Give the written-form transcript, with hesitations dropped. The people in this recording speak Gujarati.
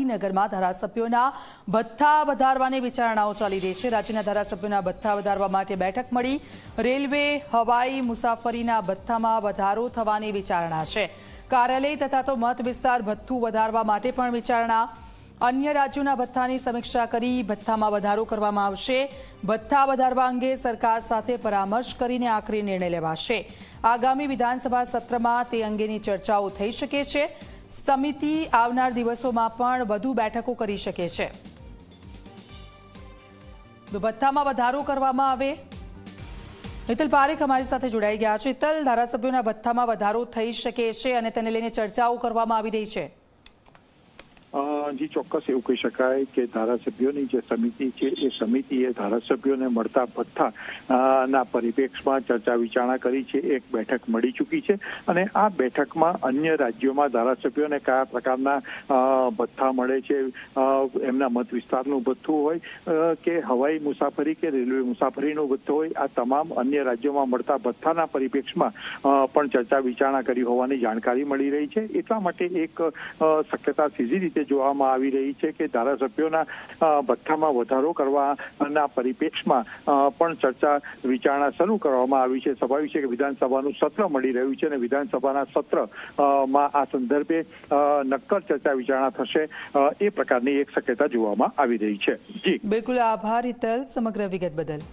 ગાંધીનગરમાં ધારાસભ્યોના ભથ્થા વધારવાની વિચારણાઓ ચાલી રહી છે। રાજ્યના ધારાસભ્યોના ભથ્થા વધારવા માટે બેઠક મળી। રેલવે, હવાઈ મુસાફરીના ભથ્થામાં વધારો થવાની વિચારણા છે। કાર્યાલય તથા તો મત વિસ્તાર ભથ્થું વધારવા માટે પણ વિચારણા। અન્ય રાજ્યોના ભથ્થાની સમીક્ષા કરી ભથ્થામાં વધારો કરવામાં આવશે। ભથ્થા વધારવા અંગે સરકાર સાથે પરામર્શ કરીને આખરી નિર્ણય લેવાશે। આગામી વિધાનસભા સત્રમાં તે અંગેની ચર્ચાઓ થઈ શકે છે। સમિતિ આવનાર દિવસોમાં પણ વધુ બેઠકો કરી શકે છે। તો ભથ્થામાં વધારો કરવામાં આવે। હિતલ પારેખ અમારી સાથે જોડાઈ ગયા છે। હિતલ, ધારાસભ્યોના ભથ્થામાં વધારો થઈ શકે છે અને તેને લઈને ચર્ચાઓ કરવામાં આવી રહી છે। જી ચોક્કસ એવું કહી શકાય કે ધારાસભ્યોની જે સમિતિ છે એ સમિતિએ ધારાસભ્યોને મળતા ભથ્થા ના પરિપ્રેક્ષમાં ચર્ચા વિચારણા કરી છે। એક બેઠક મળી ચૂકી છે અને આ બેઠકમાં અન્ય રાજ્યોમાં ધારાસભ્યોને કયા પ્રકારના ભથ્થા મળે છે, એમના મત વિસ્તારનું ભથ્થું હોય કે હવાઈ મુસાફરી કે રેલવે મુસાફરીનું ભથ્થું હોય, આ તમામ અન્ય રાજ્યોમાં મળતા ભથ્થાના પરિપ્રેક્ષમાં પણ ચર્ચા વિચારણા કરી હોવાની જાણકારી મળી રહી છે। એટલા માટે એક શક્યતા સીધી રીતે જોવામાં આવી રહી છે કે ધારાસભ્યોના ભથ્થામાં વધારો કરવાના પરિપ્રેક્ષમાં પણ ચર્ચા વિચારણા શરૂ કરવામાં આવી છે। સ્વાભાવિક છે કે વિધાનસભાનું સત્ર મળી રહ્યું છે અને વિધાનસભાના સત્રમાં આ સંદર્ભે નક્કર ચર્ચા વિચારણા થશે એ પ્રકારની એક શક્યતા જોવામાં આવી રહી છે। જી બિલકુલ, આભાર હિતલ સમગ્ર વિગત બદલ।